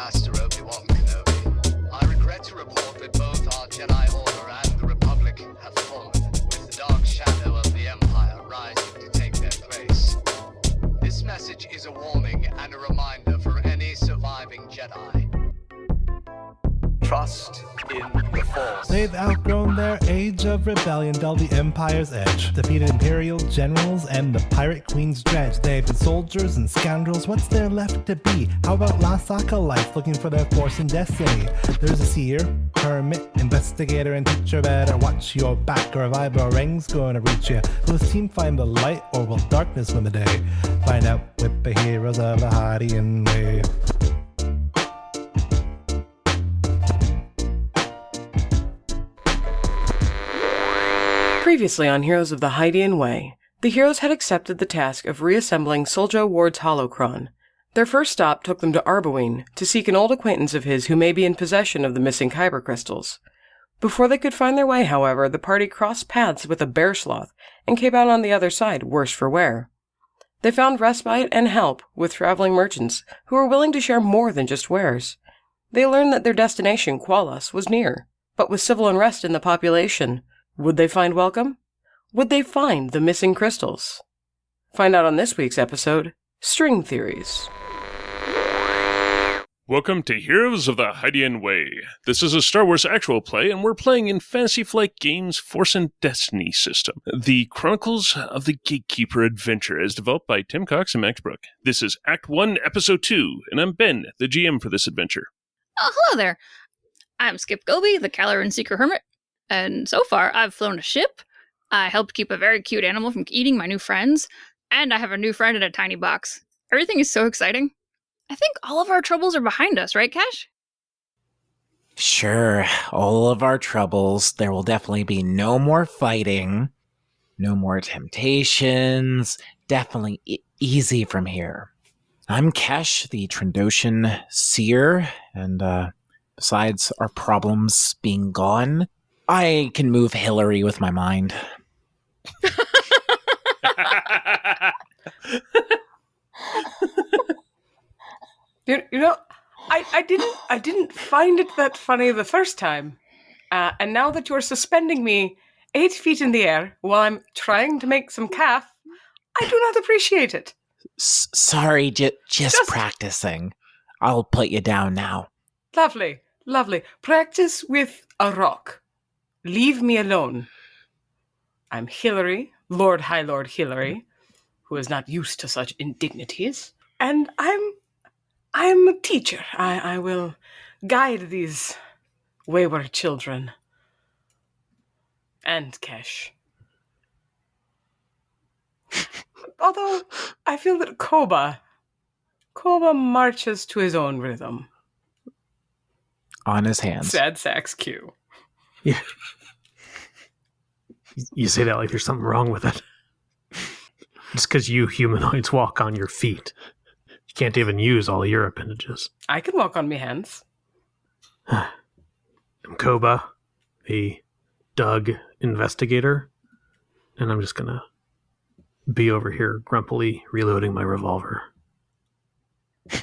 Master Obi-Wan Kenobi. I regret to report that both our Jedi Order and the Republic have fallen, with the dark shadow of the Empire rising to take their place. This message is a warning and a reminder for any surviving Jedi. Trust in the Force. They've outgrown their age of rebellion, dulled the Empire's edge, defeated Imperial generals and the Pirate Queen's dredge. They've been soldiers and scoundrels, what's there left to be? How about lost acolytes looking for their force and destiny? There's a seer, hermit, investigator, and teacher. Better watch your back or a vibro ring's gonna reach you. Will this team find the light or will darkness win the day? Find out with the heroes of the Hydian Way. Previously on Heroes of the Hydian Way, the heroes had accepted the task of reassembling Soljo Ward's holocron. Their first stop took them to Arboine to seek an old acquaintance of his who may be in possession of the missing kyber crystals. Before they could find their way, however, the party crossed paths with a bear sloth and came out on the other side, worse for wear. They found respite and help with traveling merchants who were willing to share more than just wares. They learned that their destination, Qualas, was near, but with civil unrest in the population, would they find welcome? Would they find the missing crystals? Find out on this week's episode, String Theories. Welcome to Heroes of the Hydian Way. This is a Star Wars actual play, and we're playing in Fantasy Flight Games' Force and Destiny system. The Chronicles of the Gatekeeper adventure is developed by Tim Cox and Max Brook. This is Act 1, Episode 2, and I'm Ben, the GM for this adventure. Oh, hello there. I'm Skip Goby, the Caloran Seeker Hermit. And so far, I've flown a ship, I helped keep a very cute animal from eating my new friends, and I have a new friend in a tiny box. Everything is so exciting. I think all of our troubles are behind us, right, Cash? Sure, all of our troubles. There will definitely be no more fighting, no more temptations. Definitely easy from here. I'm Kesh, the Trandoshan seer, and besides our problems being gone, I can move Hillary with my mind. You know, I didn't find it that funny the first time, and now that you're suspending me 8 feet in the air while I'm trying to make some calf, I do not appreciate it. Sorry, just practicing. I'll put you down now. Lovely. Practice with a rock. Leave me alone. I'm Hillary, High Lord Hillary, who is not used to such indignities, and I'm a teacher. I will guide these wayward children. And Kesh. Although, I feel that Koba marches to his own rhythm. On his hands. Sad sax cue. Yeah. You say that like there's something wrong with it. Just because you humanoids walk on your feet. You can't even use all your appendages. I can walk on me hands. I'm Koba, the Doug investigator, and I'm just gonna be over here grumpily reloading my revolver.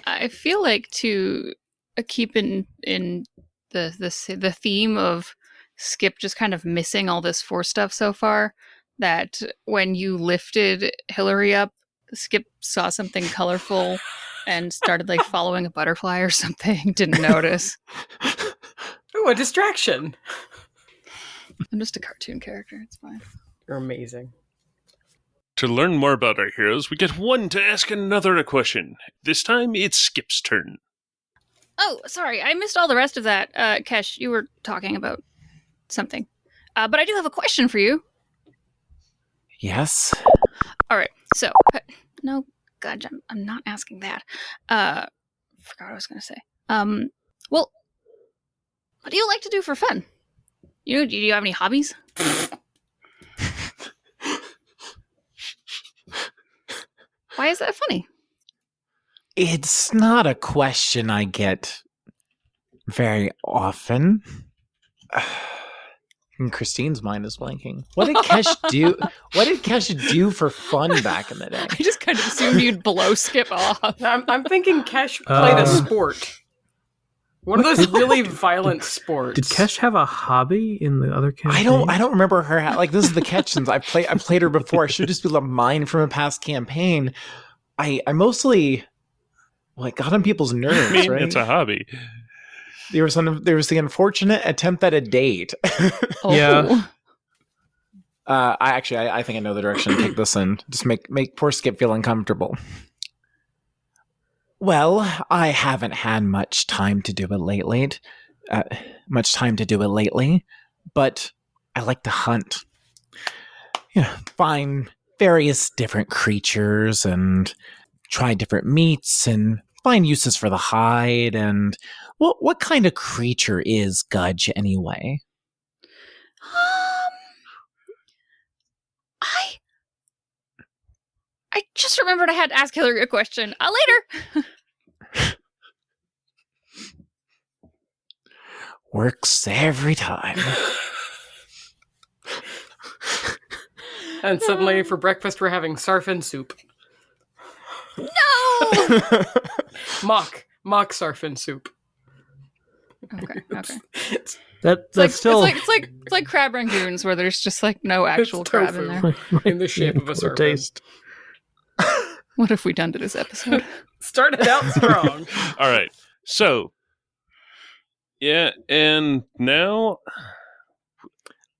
I feel like to keep in the theme of Skip just kind of missing all this Force stuff so far, that when you lifted Hillary up, Skip saw something colorful and started like following a butterfly or something. Didn't notice. Ooh, a distraction. I'm just a cartoon character. It's fine. You're amazing. To learn more about our heroes, we get one to ask another a question. This time, it's Skip's turn. Oh, sorry. I missed all the rest of that. Kesh, you were talking about something. But I do have a question for you. Yes? All right. So, no, God, I'm not asking that. Forgot what I was going to say. Well, what do you like to do for fun? Do you have any hobbies? Why is that funny? It's not a question I get very often. And Christine's mind is blanking. What did Kesh do? What did Kesh do for fun back in the day? I just kind of assumed you'd blow Skip off. I'm thinking Kesh played a sport. One of those really violent sports. Did Kesh have a hobby in the other campaign? I don't remember her. Like, this is the catch, since I played her before. I should just be like mine from a past campaign. I mostly got on people's nerves. I mean, right? it's a hobby. There was the unfortunate attempt at a date. Oh. Yeah. I think I know the direction to take this in. Just make poor Skip feel uncomfortable. Well, I haven't had much time to do it lately. But I like to hunt. Find various different creatures and try different meats and find uses for the hide. And what kind of creature is Gudge anyway? I just remembered I had to ask Hillary a question. Later. Works every time. And suddenly, for breakfast, we're having sarfin soup. No. Mock sarfin soup. Okay. That's still it's like crab rangoons where there's just like no actual It's crab in tofu. there. In the shape of a poor sarfin. taste. What have we done to this episode? Started out strong. All right. So, yeah, and now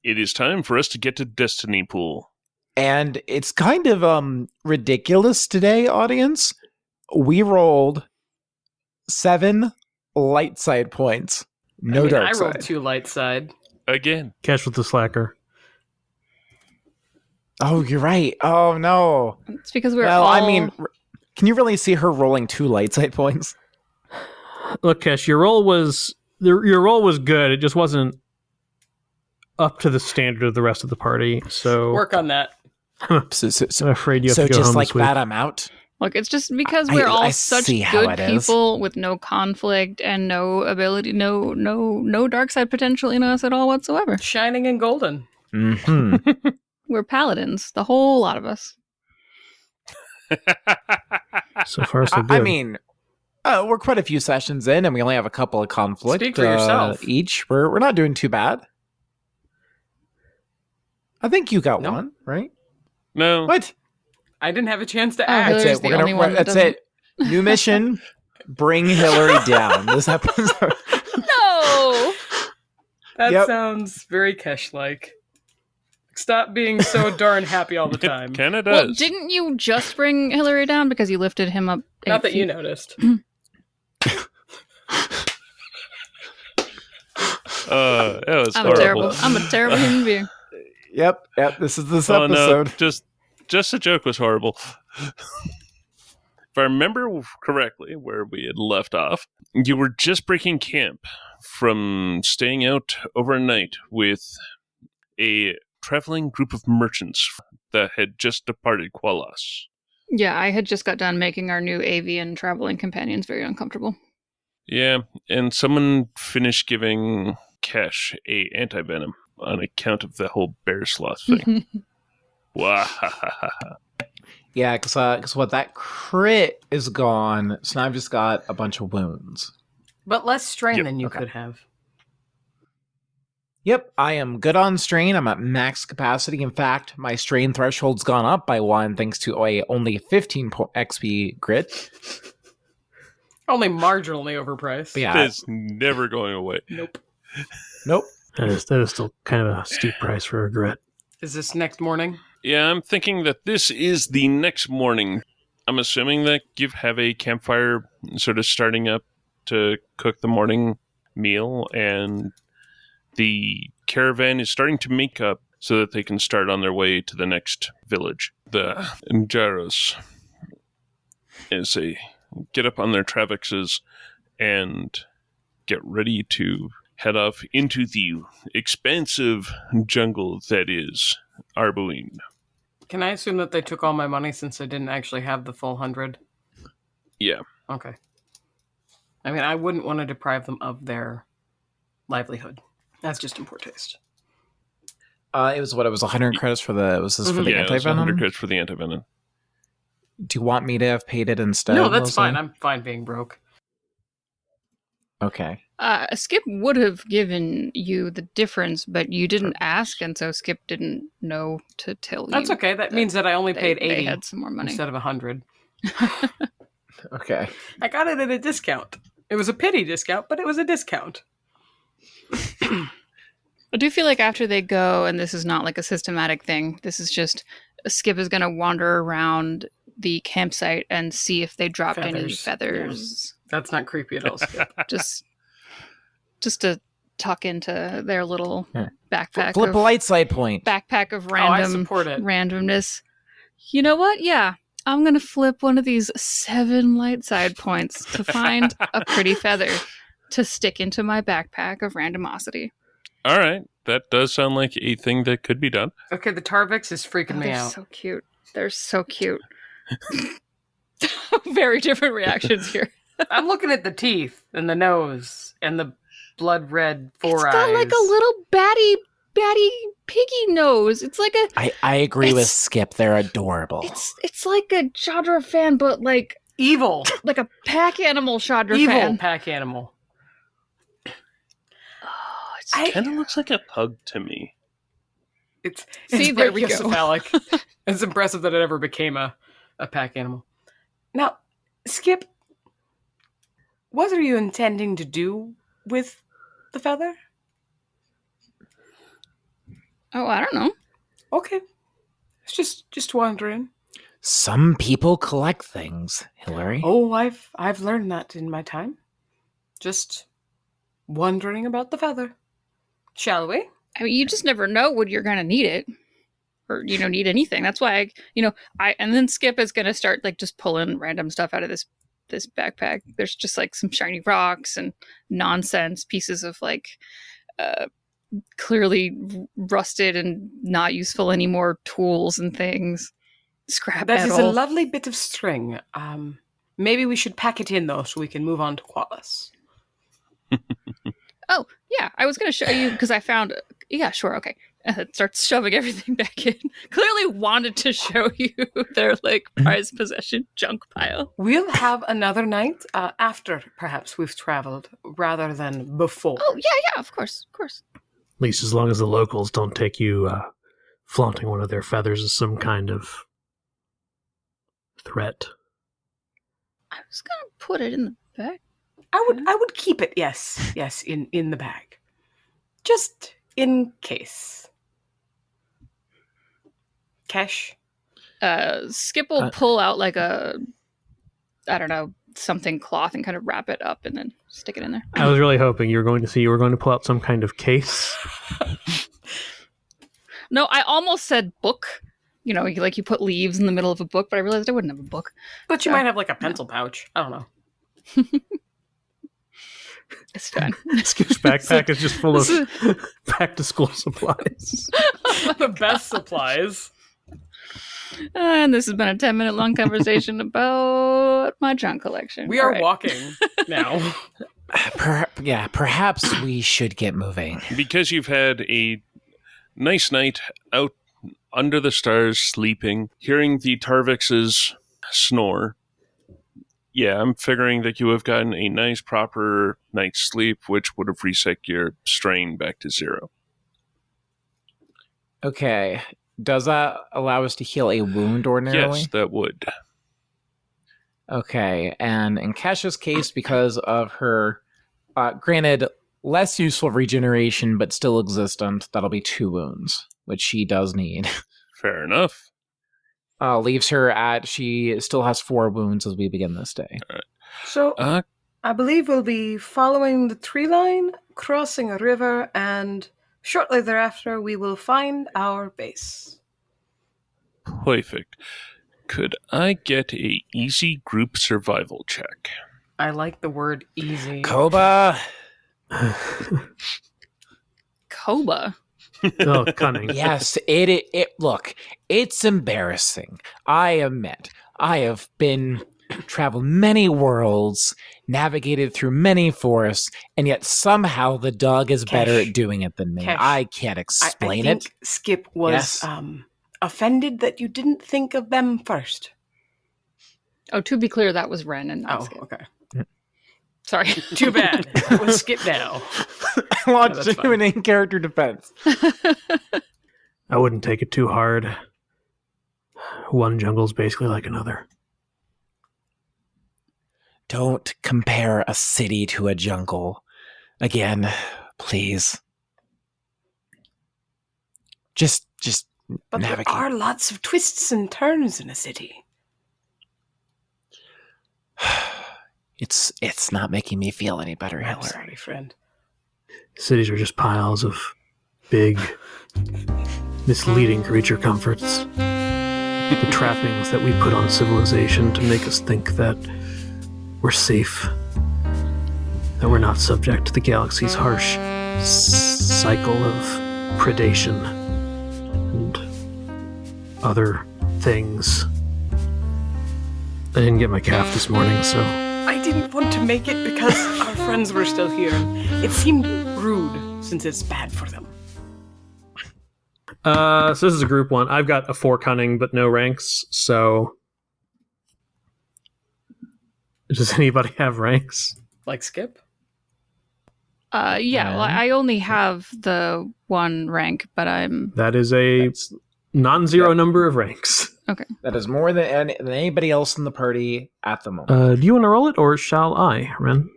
it is time for us to get to Destiny Pool. And it's kind of ridiculous today, audience. We rolled 7 light side points. No dark I rolled side. 2 light side. Again. Kesh with the slacker. Oh, you're right. Oh, no. It's because we're Well, all... I mean, can you really see her rolling 2 light side points? Look, Kesh, your roll was good. It just wasn't up to the standard of the rest of the party. So Work on that. So I'm afraid you have so to go just home like this week. that, I'm out. Look, it's just because we're all I such see how good it is. people with no conflict and no ability, no dark side potential in us at all whatsoever. Shining and golden. Mm-hmm. We're paladins, the whole lot of us. So far, so good. I mean, we're quite a few sessions in, and we only have a couple of conflict Speak for yourself. each. We're not doing too bad. I think you got No. one, right? No. What? I didn't have a chance to Oh, act. Hillary's That's it. the only one that That's it. New mission: bring Hillary down. This episode. No! That Yep. sounds very Kesh-like. Stop being so darn happy all the time. Kinda Well, does. didn't you just bring Hillary down because you lifted him up? Not 8 that you feet? noticed. That was I'm horrible. a terrible human being. Yep. This is this Oh, episode. no, just the joke was horrible. If I remember correctly, where we had left off, you were just breaking camp from staying out overnight with a traveling group of merchants that had just departed Qualos. Yeah, I had just got done making our new avian traveling companions very uncomfortable. Yeah, and someone finished giving Kesh a anti-venom on account of the whole bear sloth thing. Wahahaha. Yeah, because what that crit is gone, so now I've just got a bunch of wounds. But less strain Yep. than you Okay. could have. Yep, I am good on strain. I'm at max capacity. In fact, my strain threshold's gone up by 1 thanks to a only 15 XP grit. Only marginally overpriced. But yeah, It's never going away. Nope. nope. That is still kind of a steep price for a grit. Is this next morning? Yeah, I'm thinking that this is the next morning. I'm assuming that you have a campfire sort of starting up to cook the morning meal, and the caravan is starting to make up so that they can start on their way to the next village. The Jaros, as they get up on their Travexes and get ready to head off into the expansive jungle that is Arbuin. Can I assume that they took all my money since I didn't actually have the full 100? Yeah. Okay. I mean, I wouldn't want to deprive them of their livelihood. That's just in poor taste. It was 100 credits for the, was this for the Yeah, it was 100 anti-venom? credits for the anti-venom. Do you want me to have paid it instead? No, that's Leslie? fine. I'm fine being broke. Okay. Skip would have given you the difference, but you didn't ask, and so Skip didn't know to tell you. That's okay. That means that I only paid 80 They had some more money. instead of 100. Okay. I got it at a discount. It was a pity discount, but it was a discount. I do feel like after they go, and this is not like a systematic thing, this is just Skip is going to wander around the campsite and see if they dropped any feathers. Yeah. That's not creepy at all. just to tuck into their little backpack. Flip a light side point. Backpack of I support it. randomness. You know what? Yeah. I'm going to flip one of these 7 light side points to find a pretty feather to stick into my backpack of randomosity. All right. That does sound like a thing that could be done. Okay, the Tarvix is freaking me They're out. so cute. They're so cute. Very different reactions here. I'm looking at the teeth and the nose and the blood red 4 eyes. It's got like a little batty piggy nose. It's like a... I agree with Skip. They're adorable. It's like a Chandra fan, but like... Evil. Like a pack animal Chandra Evil fan. pack animal. It kind of looks like a pug to me. It's there we go. cephalic. It's impressive that it ever became a pack animal. Now, Skip, what are you intending to do with the feather? Oh, I don't know. Okay. It's just wondering. Some people collect things, Hillary. Oh, I've learned that in my time. Just wondering about the feather. Shall we? I mean, you just never know when you're going to need it. Or, need anything. That's why, and then Skip is going to start, like, just pulling random stuff out of this backpack. There's just, like, some shiny rocks and nonsense pieces of, like, clearly rusted and not useful anymore tools and things. Scrap That metal. is a lovely bit of string. Maybe we should pack it in, though, so we can move on to Qualis. Oh, yeah. I was going to show you, because I found... Yeah, sure, okay. It starts shoving everything back in. Clearly wanted to show you their, like, prized possession junk pile. We'll have another night after, perhaps, we've traveled, rather than before. Oh, yeah, of course. At least as long as the locals don't take you flaunting one of their feathers as some kind of threat. I was going to put it in the bag. I would keep it, yes, in the bag. Just in case. Cash? Skip will pull out like a, I don't know, something cloth and kind of wrap it up and then stick it in there. I was really hoping you were going to pull out some kind of case. No, I almost said book. Like you put leaves in the middle of a book, but I realized I wouldn't have a book. But you might have like a pencil pouch. I don't know. It's fine. Skip's backpack is just full of back to school supplies. The best supplies. And this has been a 10-minute long conversation about my junk collection. We are walking now. Perhaps we should get moving. Because you've had a nice night out under the stars sleeping, hearing the Tarvix's snore. Yeah, I'm figuring that you have gotten a nice, proper night's sleep, which would have reset your strain back to 0. Okay. Does that allow us to heal a wound ordinarily? Yes, that would. Okay, and in Kesha's case, because of her, granted, less useful regeneration, but still existent, that'll be 2 wounds, which she does need. Fair enough. Leaves her at, she still has 4 wounds as we begin this day. All right. So, I believe we'll be following the tree line, crossing a river, and shortly thereafter we will find our base. Perfect. Could I get a easy group survival check? I like the word easy. Koba! Koba? Oh, cunning. Yes, look, it's embarrassing. I admit, I have traveled many worlds, navigated through many forests, and yet somehow the dog is better at doing it than me. Cash. I can't explain I it. think Skip was offended that you didn't think of them first. Oh, to be clear, that was Ren and not Oh, Skip. okay. Sorry. Too bad. It was Skip now. I want that's to do an in-character defense. I wouldn't take it too hard. One jungle's basically like another. Don't compare a city to a jungle. Again, please. Just But navigate. there are lots of twists and turns in a city. It's not making me feel any better, I'm Hillary. sorry, friend. Cities are just piles of big, misleading creature comforts. The trappings that we put on civilization to make us think that we're safe, that we're not subject to the galaxy's harsh cycle of predation and other things. I didn't get my calf this morning, so I didn't want to make it because our friends were still here. It seemed rude since it's bad for them. so this is a group one. I've got a 4 cunning, but no ranks, so does anybody have ranks? Like Skip? Yeah, well, I only have the 1 rank, but I'm... That is a That's- non-zero number of ranks. Okay. That is more than anybody else in the party at the moment. Do you want to roll it, or shall I, Ren?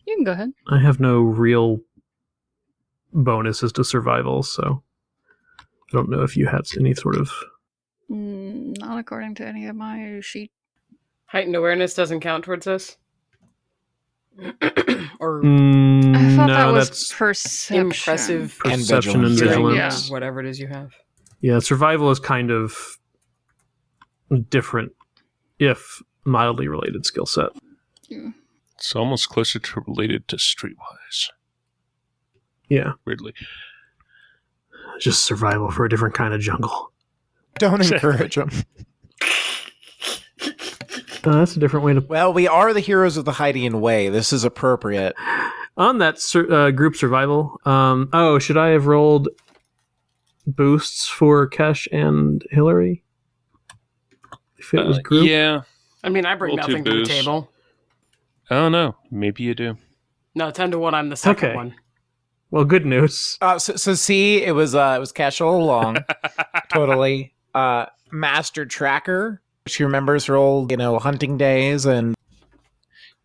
You can go ahead. I have no real bonuses to survival, so I don't know if you had any sort of... Not according to any of my sheet. Heightened awareness doesn't count towards this? Or I thought that was that's perception. impressive And perception and vigilance. vigilance. Yeah. whatever it is you have. Yeah, survival is kind of different, if mildly related skill set. It's almost closer to related to Streetwise, Yeah, weirdly. just survival for a different kind of jungle. Don't encourage them. That's a different way to... Well, we are the heroes of the Hydian Way. This is appropriate. On that group survival, should I have rolled boosts for Kesh and Hillary? If it was group? Yeah. I mean, I bring Roll 2 nothing to the boosts. table. I don't know. Maybe you do. No, 10 to 1, I'm the second Okay. one. Well, good news. So see, it was Cash all along. Totally. Master Tracker. She remembers her old, hunting days, and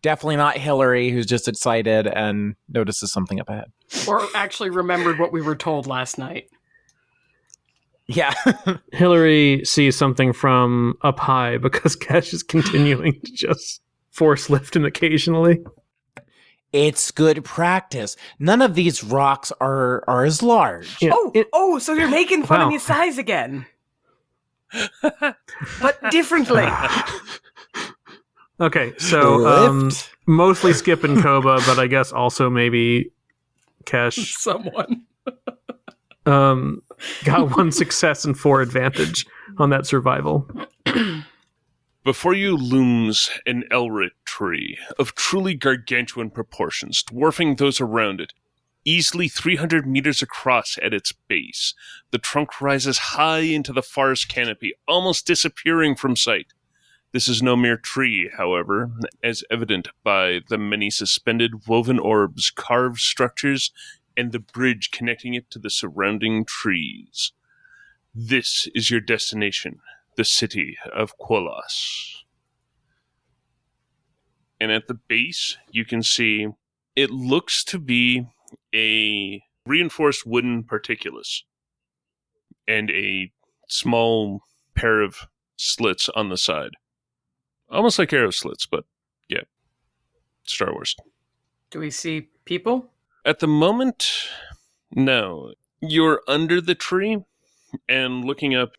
definitely not Hillary, who's just excited and notices something up ahead. Or actually remembered what we were told last night. Yeah. Hillary sees something from up high because Kesh is continuing to just force lift him occasionally. It's good practice. None of these rocks are as large. Yeah, So you're making fun of Wow. his size again. But differently. Okay, so Lift. mostly Skip and Koba, but I guess also maybe Kesh Someone. got 1 success and 4 advantage on that survival. Before you looms an Elrit tree of truly gargantuan proportions, dwarfing those around it. Easily 300 meters across at its base, the trunk rises high into the forest canopy, almost disappearing from sight. This is no mere tree, however, as evident by the many suspended woven orbs, carved structures, and the bridge connecting it to the surrounding trees. This is your destination, the city of Quolos. And at the base, you can see it looks to be a reinforced wooden particulus and a small pair of slits on the side. Almost like arrow slits, but yeah, Star Wars. Do we see people? At the moment, no. You're under the tree and looking up.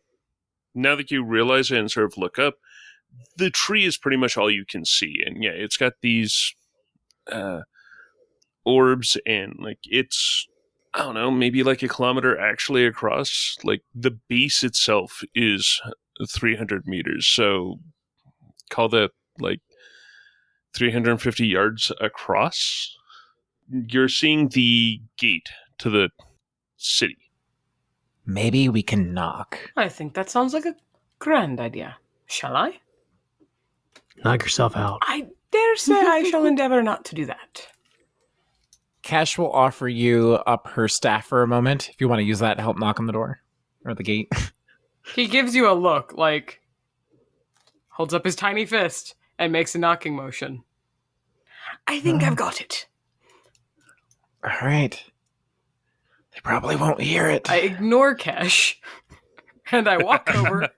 Now that you realize it and sort of look up, the tree is pretty much all you can see. And yeah, it's got these orbs, and it's, I don't know, maybe like a kilometer actually across. Like the base itself is 300 meters. So call that 350 yards across. You're seeing the gate to the city. Maybe we can knock. I think that sounds like a grand idea. Shall I? Knock yourself out. I dare say I shall endeavor not to do that. Cash will offer you up her staff for a moment if you want to use that to help knock on the door or the gate. He gives you a look, like, holds up his tiny fist and makes a knocking motion. I think I've got it. All right. They probably won't hear it. I ignore Cash, and I walk over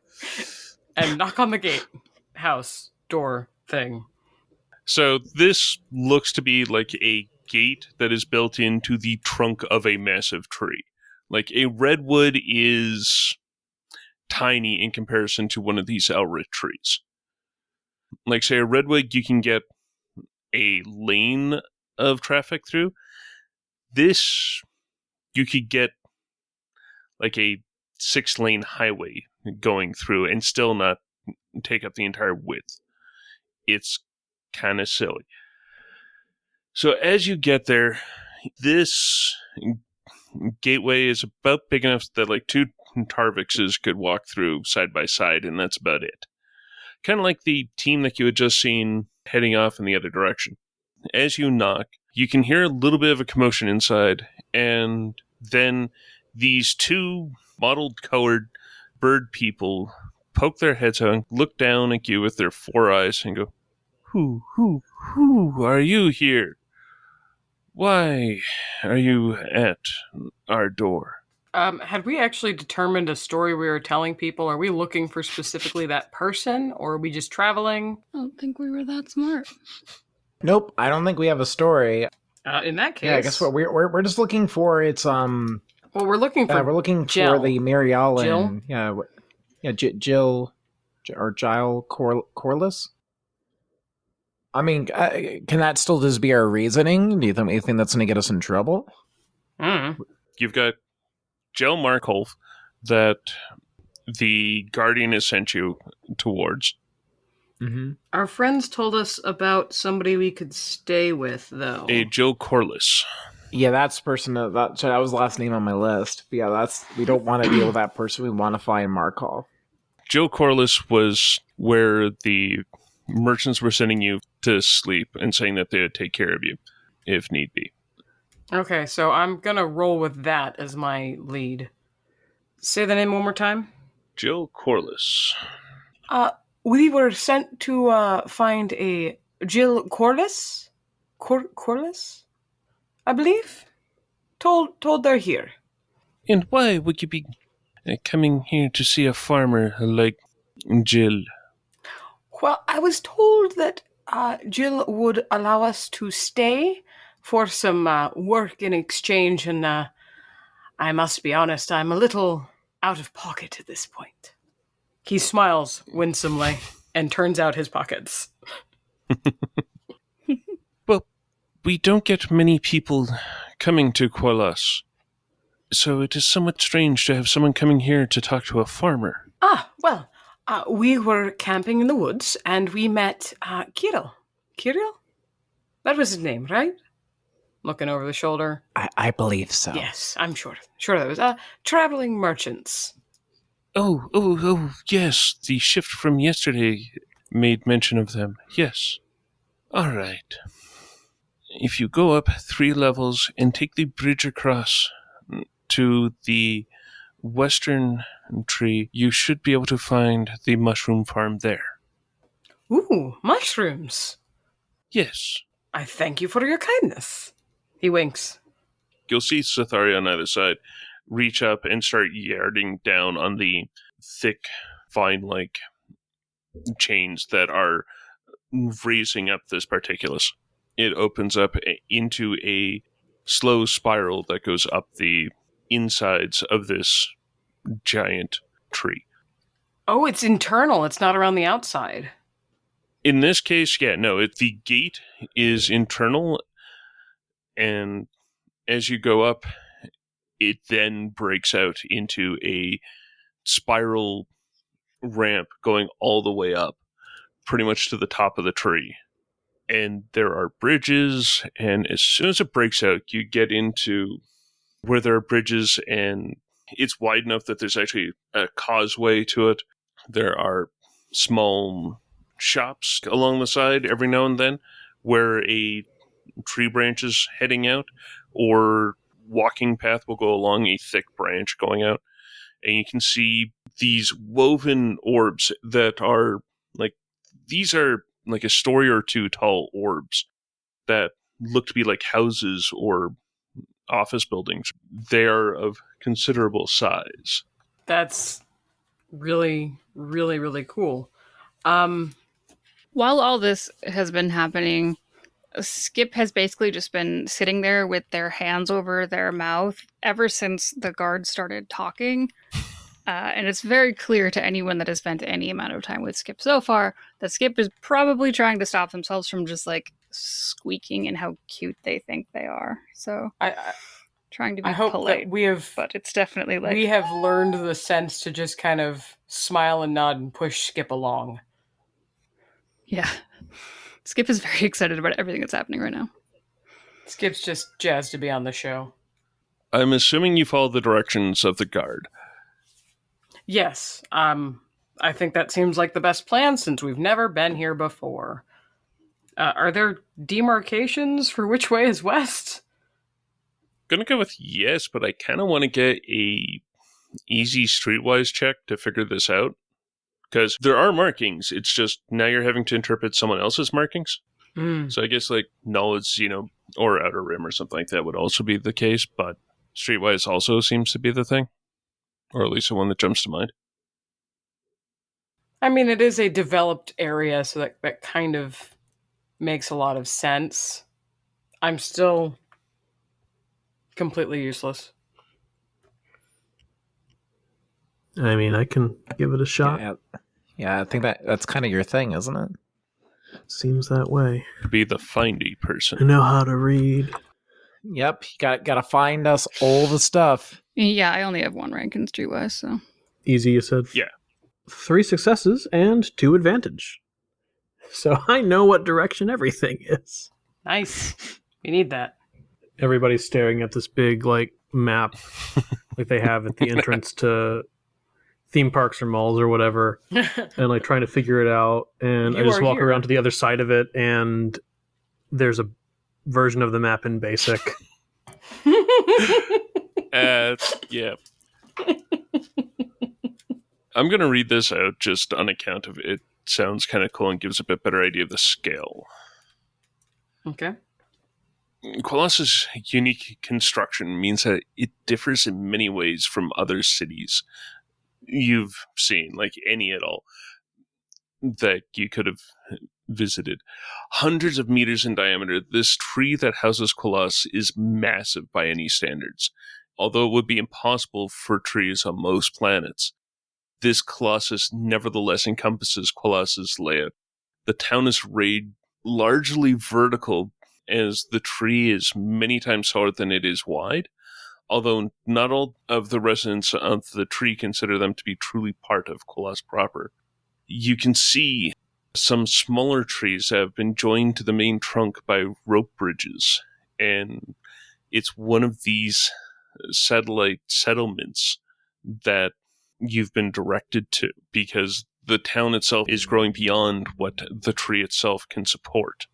and knock on the gate, house, door thing. So this looks to be like a gate that is built into the trunk of a massive tree. Like a redwood is tiny in comparison to one of these Elrith trees. Like, say, a redwood, you can get a lane of traffic through. This, you could get like a 6-lane highway going through and still not take up the entire width. It's kind of silly. So as you get there, this gateway is about big enough that like 2 Tarvixes could walk through side by side, and that's about it. Kind of like the team that you had just seen heading off in the other direction. As you knock, you can hear a little bit of a commotion inside, and then these 2 mottled-colored bird people poke their heads out and look down at you with their 4 eyes and go, Who are you here? Why are you at our door? Had we actually determined a story we were telling people? Are we looking for specifically that person, or are we just traveling? I don't think we were that smart. Nope, I don't think we have a story. In that case, Yeah, I guess what we're just looking for. It's well, we're looking for. we're looking Jill. for the Marialan. Jill? Jill or Giles Corliss. I mean, can that still just be our reasoning? Do you think that's going to get us in trouble? You've got Jill Markholf that the Guardian has sent you towards. Mm-hmm. Our friends told us about somebody we could stay with, though. A Jill Corliss. Yeah, that's person. That was the last name on my list. But yeah, we don't want to deal with that person. We want to find Markov. Jill Corliss was where the merchants were sending you to sleep and saying that they would take care of you if need be. Okay, so I'm gonna roll with that as my lead. Say the name one more time. Jill Corliss. We were sent to find a Jill Corliss? Corliss? I believe? Told they're here. And why would you be coming here to see a farmer like Jill? Well, I was told that Jill would allow us to stay for some work in exchange, and I must be honest, I'm a little out of pocket at this point. He smiles winsomely and turns out his pockets. Well, we don't get many people coming to Qualas, so it is somewhat strange to have someone coming here to talk to a farmer. Well, we were camping in the woods, and we met Kirill. Kirill? That was his name, right? Looking over the shoulder. I believe so. Yes, I'm sure. Sure that was. Traveling merchants. Oh, yes, the shift from yesterday made mention of them. Yes. All right. If you go up 3 levels and take the bridge across to the western tree, you should be able to find the mushroom farm there. Ooh, mushrooms. Yes. I thank you for your kindness. He winks. You'll see Sithari on either side reach up and start yarding down on the thick vine-like chains that are raising up this particulus. It opens up into a slow spiral that goes up the insides of this giant tree. Oh, it's internal. It's not around the outside. In this case, yeah, no, the gate is internal, and as you go up, it then breaks out into a spiral ramp going all the way up, pretty much to the top of the tree. And there are bridges, and as soon as it breaks out, you get into where there are bridges, and it's wide enough that there's actually a causeway to it. There are small shops along the side every now and then where a tree branch is heading out, or walking path will go along a thick branch going out. And you can see these woven orbs that are like, these are like a story or two tall orbs that look to be like houses or office buildings. They are of considerable size. That's really, really, really cool. While all this has been happening, Skip has basically just been sitting there with their hands over their mouth ever since the guard started talking. And it's very clear to anyone that has spent any amount of time with Skip so far that Skip is probably trying to stop themselves from just like squeaking and how cute they think they are. So trying to be I hope polite, that but it's definitely like we have learned the sense to just kind of smile and nod and push Skip along. yeah. Skip is very excited about everything that's happening right now. Skip's just jazzed to be on the show. I'm assuming you follow the directions of the guard. Yes, I think that seems like the best plan since we've never been here before. Are there demarcations for which way is west? Gonna go with yes, but I kind of want to get a easy streetwise check to figure this out. Because there are markings, it's just now you're having to interpret someone else's markings. So I guess like knowledge, or outer rim or something like that would also be the case, but streetwise also seems to be the thing. Or at least the one that jumps to mind. I mean, it is a developed area, so that kind of makes a lot of sense. I'm still completely useless. I mean, I can give it a shot. Yeah, I think that's kind of your thing, isn't it? Seems that way. Be the findy I person. know how to read. Yep, you gotta find us all the stuff. Yeah, I only have one rank in Streetwise, so. Easy, you said? Yeah. 3 successes and 2 advantage. So I know what direction everything is. Nice. We need that. Everybody's staring at this big, map like they have at the entrance to theme parks or malls or whatever, and trying to figure it out. And I just walk around to the other side of it, and there's a version of the map in basic. Yeah. I'm going to read this out just on account of it. Sounds kind of cool and gives a bit better idea of the scale. Okay. Colossus' unique construction means that it differs in many ways from other cities you've seen, like any at all, that you could have visited. Hundreds of meters in diameter, this tree that houses Colossus is massive by any standards, although it would be impossible for trees on most planets. This Colossus nevertheless encompasses Colossus' layout. The town is arrayed largely vertical, as the tree is many times taller than it is wide, although not all of the residents of the tree consider them to be truly part of Colossus proper. You can see some smaller trees have been joined to the main trunk by rope bridges, and it's one of these satellite settlements that you've been directed to, because the town itself is growing beyond what the tree itself can support.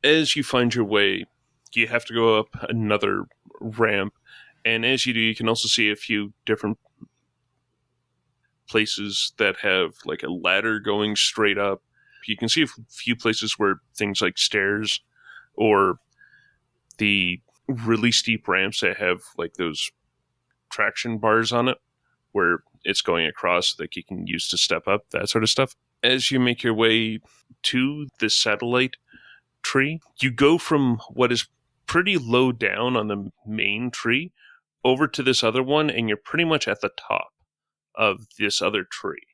As you find your way, you have to go up another ramp, and as you do, you can also see a few different places that have a ladder going straight up. You can see a few places where things like stairs or the really steep ramps that have those traction bars on it where it's going across that you can use to step up, that sort of stuff. As you make your way to the satellite tree, you go from what is pretty low down on the main tree over to this other one, and you're pretty much at the top of this other tree.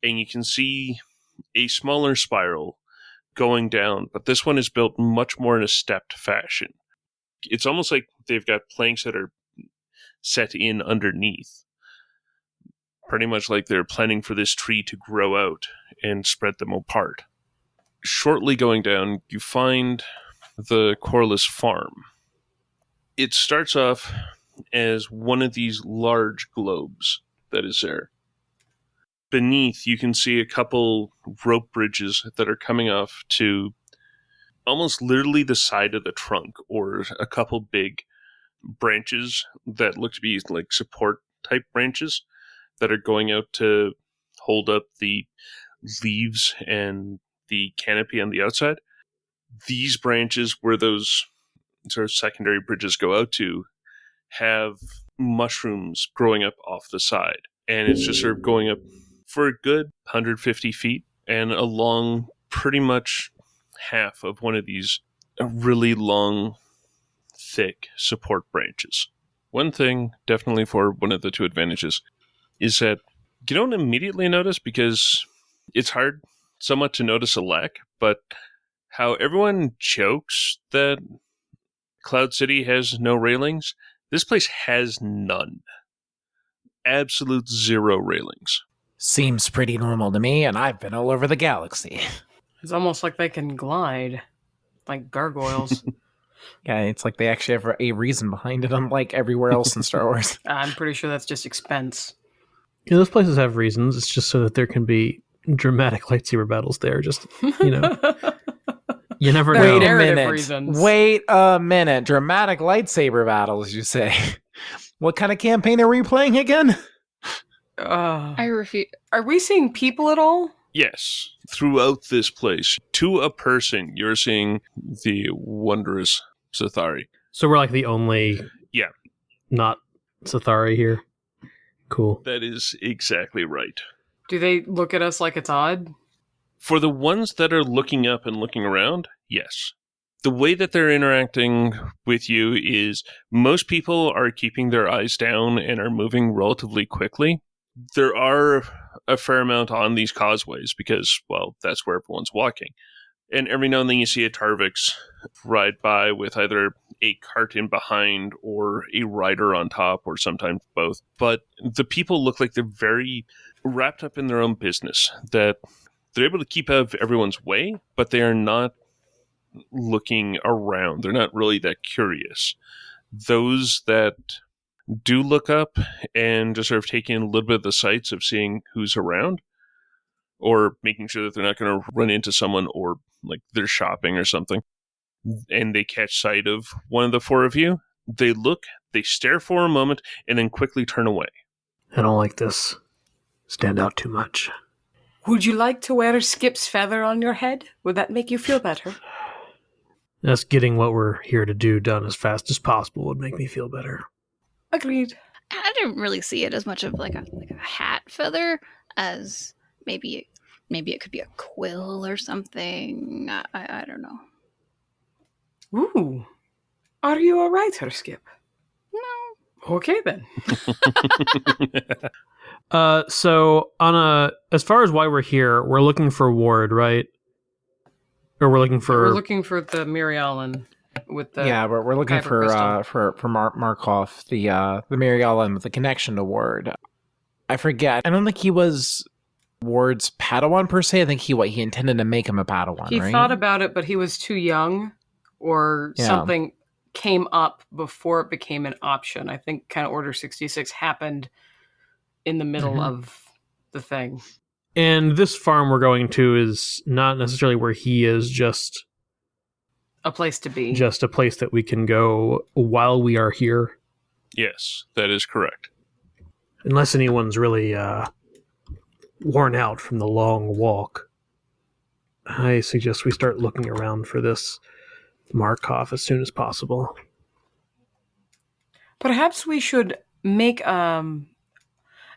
And you can see a smaller spiral going down, but this one is built much more in a stepped fashion. It's almost like they've got planks that are set in underneath. Pretty much like they're planning for this tree to grow out and spread them apart. Shortly going down, you find the Corliss farm. It starts off as one of these large globes that is there. beneath, you can see a couple rope bridges that are coming off to almost literally the side of the trunk, or a couple big branches that look to be like support type branches that are going out to hold up the leaves and the canopy on the outside. These branches, where those sort of secondary bridges go out to, have mushrooms growing up off the side. And it's just sort of going up for a good 150 feet and along pretty much half of one of these really long, thick support branches. One thing, definitely for one of the two advantages, is that you don't immediately notice, because it's hard somewhat to notice a lack, but how everyone jokes that Cloud City has no railings, this place has none. Absolute zero railings. Seems pretty normal to me, and I've been all over the galaxy. It's almost like they can glide, like gargoyles. Yeah, it's like they actually have a reason behind it, unlike everywhere else in Star Wars. I'm pretty sure that's just expense. Yeah, those places have reasons. It's just so that there can be dramatic lightsaber battles there. Just, you never Very know. narrative reasons. Wait a minute. Dramatic lightsaber battles, you say? What kind of campaign are we playing again? I refuse. Are we seeing people at all? Yes, throughout this place, to a person, you're seeing the wondrous Sathari. So we're like the only not Sathari here. Cool. That is exactly right. Do they look at us like it's odd? For the ones that are looking up and looking around, yes. The way that they're interacting with you is most people are keeping their eyes down and are moving relatively quickly. There are a fair amount on these causeways because, well, that's where everyone's walking. And every now and then you see a Tarvix ride by with either a cart in behind or a rider on top, or sometimes both. But the people look like they're very wrapped up in their own business, that they're able to keep out of everyone's way, but they are not looking around. They're not really that curious. Those that do look up and just sort of take in a little bit of the sights of seeing who's around, or making sure that they're not going to run into someone, or like they're shopping or something, and they catch sight of one of the four of you, they look, they stare for a moment, and then quickly turn away. I don't like this. Stand out too much. Would you like to wear Skip's feather on your head? Would that make you feel better? Us getting what we're here to do done as fast as possible would make me feel better. Agreed. I didn't really see it as much of like a hat feather as maybe it could be a quill or something. I don't know. Ooh. Are you a writer, Skip? No. Okay, then. So as far as why we're here, we're looking for Ward, right? Or we're looking for the Mirialan with the we're looking Kyber for Markov, the Mirialan with the connection to Ward. I forget. I don't think he was Ward's Padawan per se. I think he intended to make him a Padawan. He right? thought about it, but he was too young, or something came up before it became an option. I think kind of Order 66 happened in the middle of the thing. And this farm we're going to is not necessarily where he is, just a place to be. Just a place that we can go while we are here. Yes, that is correct. Unless anyone's really worn out from the long walk. I suggest we start looking around for this Markov as soon as possible. Perhaps we should make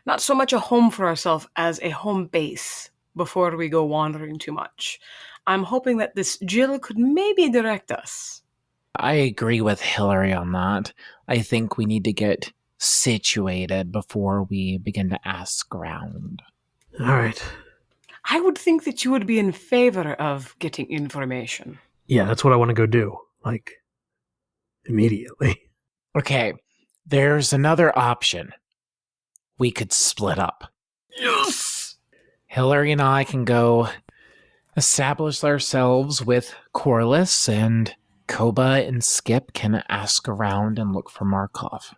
not so much a home for ourselves as a home base before we go wandering too much. I'm hoping that this Jill could maybe direct us. I agree with Hillary on that. I think we need to get situated before we begin to ask around. All right. I would think that you would be in favor of getting information. Yeah, that's what I want to go do. Like, immediately. Okay, there's another option. We could split up. Yes! Hillary and I can go establish ourselves with Corliss, and Koba and Skip can ask around and look for Markov.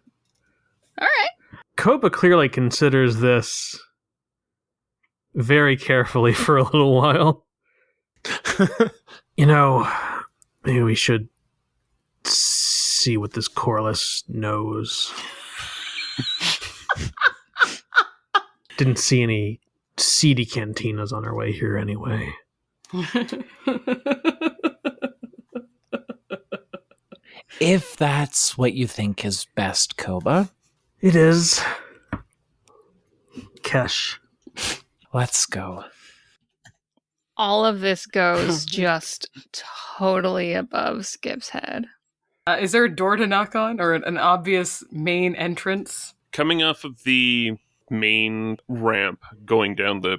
All right. Koba clearly considers this very carefully for a little while. Maybe we should see what this Corliss knows. Didn't see any seedy cantinas on our way here anyway. If that's what you think is best, Koba. It is. Kesh. Let's go. All of this goes just totally above Skip's head. Is there a door to knock on or an obvious main entrance? Coming off of the main ramp going down the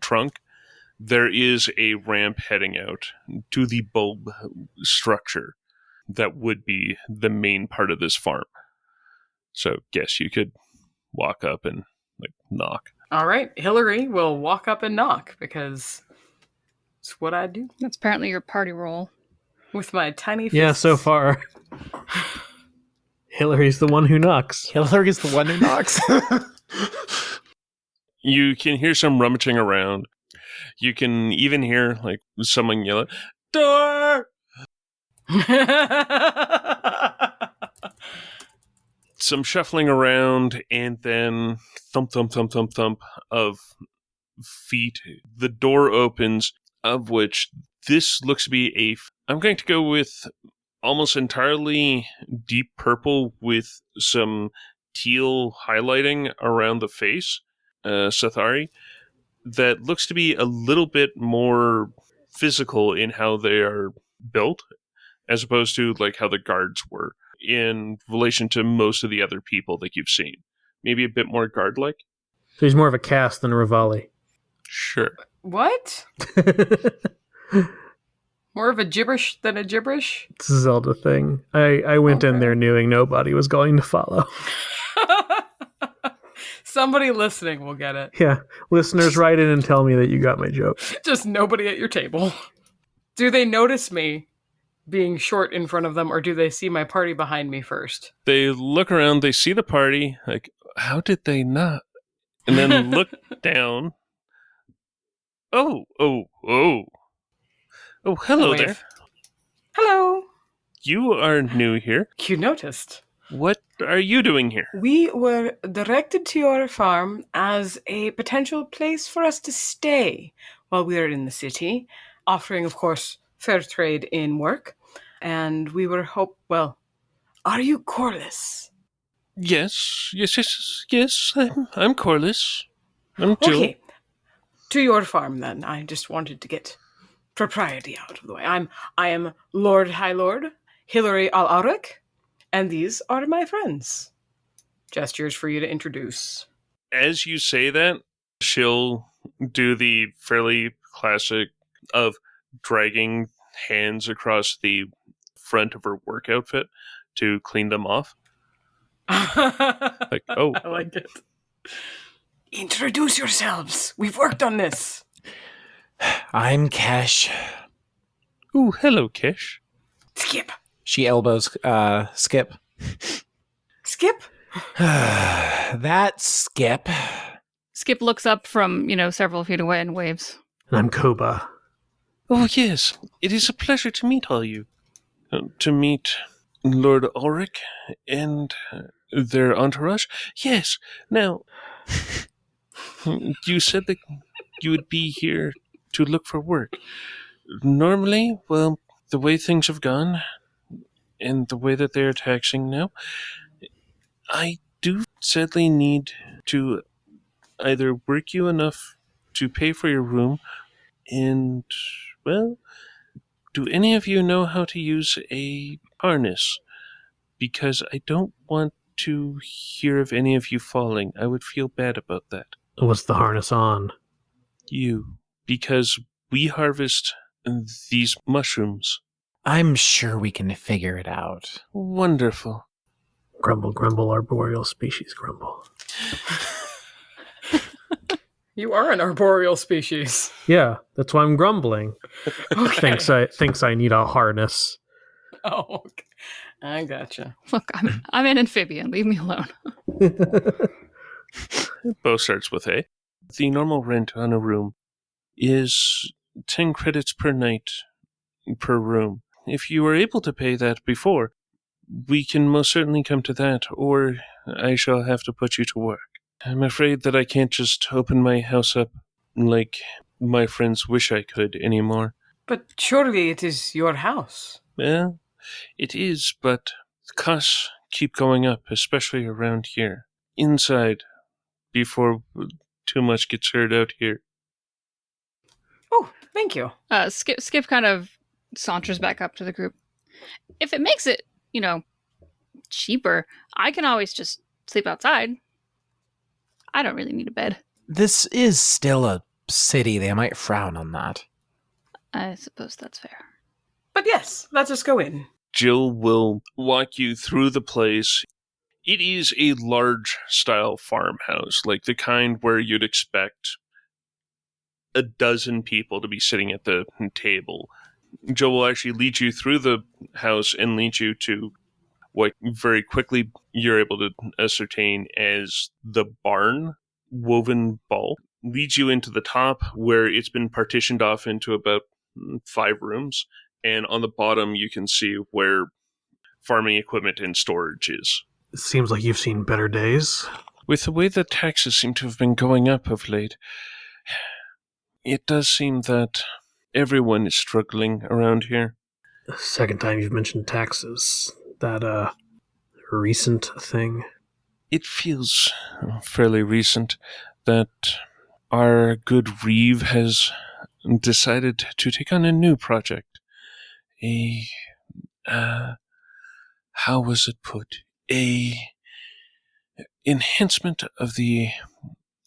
trunk, there is a ramp heading out to the bulb structure that would be the main part of this farm. So, guess you could walk up and knock. All right, Hillary will walk up and knock because it's what I do That's apparently your party role. with my tiny fists. Yeah, so far. Hillary's the one who knocks. Hillary's the one who knocks. You can hear some rummaging around. You can even hear someone yell, "Door!" Some shuffling around, and then thump, thump, thump, thump, thump of feet. The door opens, of which this looks to be I'm going to go with almost entirely deep purple with some teal highlighting around the face, Sathari, that looks to be a little bit more physical in how they are built, as opposed to how the guards were in relation to most of the other people that you've seen. Maybe a bit more guard-like? So he's more of a cast than a Rivali. Sure. What? More of a gibberish than a gibberish? It's a Zelda thing. I went in Okay. there knowing nobody was going to follow. Somebody listening will get it. Yeah, listeners, write in and tell me that you got my joke. Just nobody at your table. Do they notice me being short in front of them, or do they see my party behind me first? They look around, they see the party, how did they not? And then look down. Oh, hello Wave. there. Hello. You are new here. You noticed. What are you doing here? We were directed to your farm as a potential place for us to stay while we are in the city, offering, of course, fair trade in work. And we were are you Corliss? Yes, I'm Corliss. I'm Jill. Okay. To your farm, then. I just wanted to get propriety out of the way. I am Lord High Lord Hillary Al-Auric, and these are my friends. Gestures for you to introduce. As you say that, she'll do the fairly classic of dragging hands across the front of her work outfit to clean them off. I like it. Introduce yourselves. We've worked on this. I'm Kesh. Ooh, hello, Kish. Skip. She elbows Skip. Skip? That's Skip. Skip looks up from, several feet away and waves. And I'm Koba. Oh, yes. It is a pleasure to meet all you. To meet Lord Ulrich and their entourage. Yes. Now, you said that you would be here to look for work. Normally, well, the way things have gone and the way that they're taxing now, I do sadly need to either work you enough to pay for your room and, well, do any of you know how to use a harness? Because I don't want to hear of any of you falling. I would feel bad about that. What's the harness on? You. Because we harvest these mushrooms. I'm sure we can figure it out. Wonderful. Grumble, grumble, arboreal species grumble. You are an arboreal species. Yeah, that's why I'm grumbling. Okay. Thinks I need a harness. Oh, okay. I gotcha. Look, I'm an amphibian. Leave me alone. It both starts with A. The normal rent on a room is 10 credits per night per room. If you were able to pay that before, we can most certainly come to that, or I shall have to put you to work. I'm afraid that I can't just open my house up like my friends wish I could anymore. But surely it is your house. Well, it is, but the costs keep going up, especially around here. Inside, before too much gets heard out here. Oh, thank you. Skip kind of saunters back up to the group. If it makes it, cheaper, I can always just sleep outside. I don't really need a bed. This is still a city. They might frown on that. I suppose that's fair. But yes, let us go in. Jill will walk you through the place. It is a large-style farmhouse, like the kind where you'd expect a dozen people to be sitting at the table. Jill will actually lead you through the house and lead you to what very quickly you're able to ascertain as the barn. Woven ball leads you into the top, where it's been partitioned off into about 5 rooms, and on the bottom you can see where farming equipment and storage is. It seems like you've seen better days. With the way that taxes seem to have been going up of late, it does seem that everyone is struggling around here. The second time you've mentioned taxes. That, recent thing? It feels fairly recent that our good Reeve has decided to take on a new project. How was it put? Enhancement of the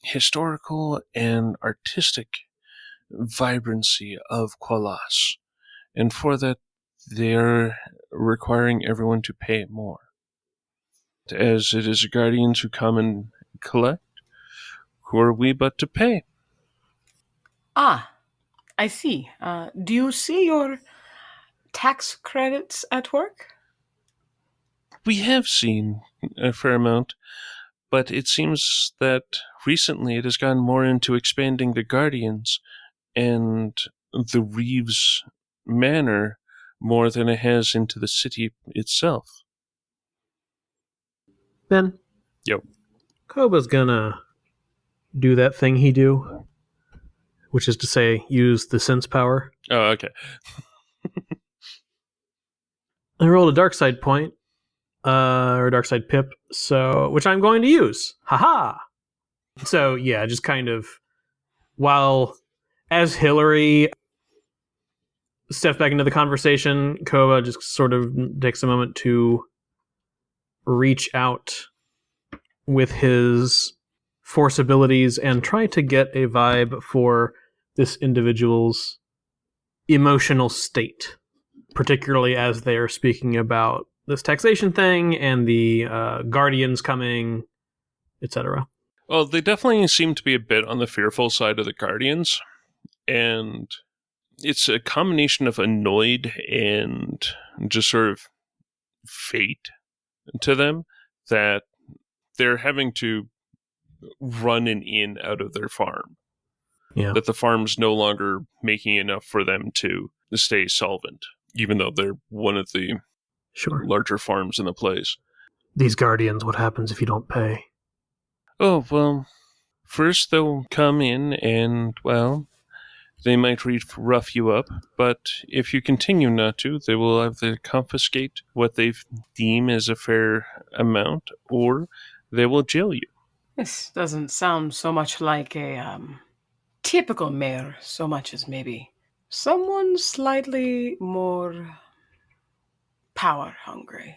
historical and artistic vibrancy of Qualas. And for that, they're requiring everyone to pay more. As it is guardians who come and collect, who are we but to pay? Ah, I see. Do you see your tax credits at work? We have seen a fair amount, but it seems that recently it has gone more into expanding the Guardians and the Reeves Manor more than it has into the city itself. Ben? Yep. Koba's gonna do that thing he do, which is to say, use the sense power. Oh, okay. I rolled a dark side point, or dark side pip, so which I'm going to use. Haha! So yeah, just kind of as Hillary steps back into the conversation, Koba just sort of takes a moment to reach out with his force abilities and try to get a vibe for this individual's emotional state, particularly as they are speaking about this taxation thing and the guardians coming, etc. Well, they definitely seem to be a bit on the fearful side of the Guardians, and it's a combination of annoyed and just sort of fate to them that they're having to run an inn out of their farm. Yeah. That the farm's no longer making enough for them to stay solvent, even though they're one of the larger farms in the place. These guardians, what happens if you don't pay? Oh, well, first they'll come in and, well, they might rough you up, but if you continue not to, they will either confiscate what they deem as a fair amount, or they will jail you. This doesn't sound so much like a typical mayor, so much as maybe someone slightly more power hungry.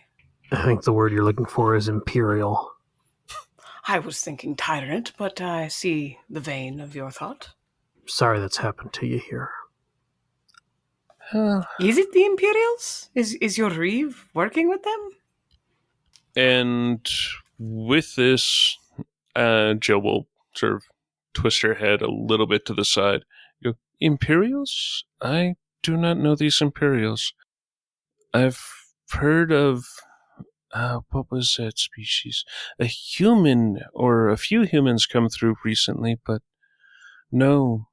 I think the word you're looking for is imperial. I was thinking tyrant, but I see the vein of your thought. Sorry that's happened to you here. Is it the Imperials? Is your Reeve working with them? And with this, Jill will sort of twist her head a little bit to the side. Go, Imperials? I do not know these Imperials. I've heard of, what was that species? A human, or a few humans come through recently, but No,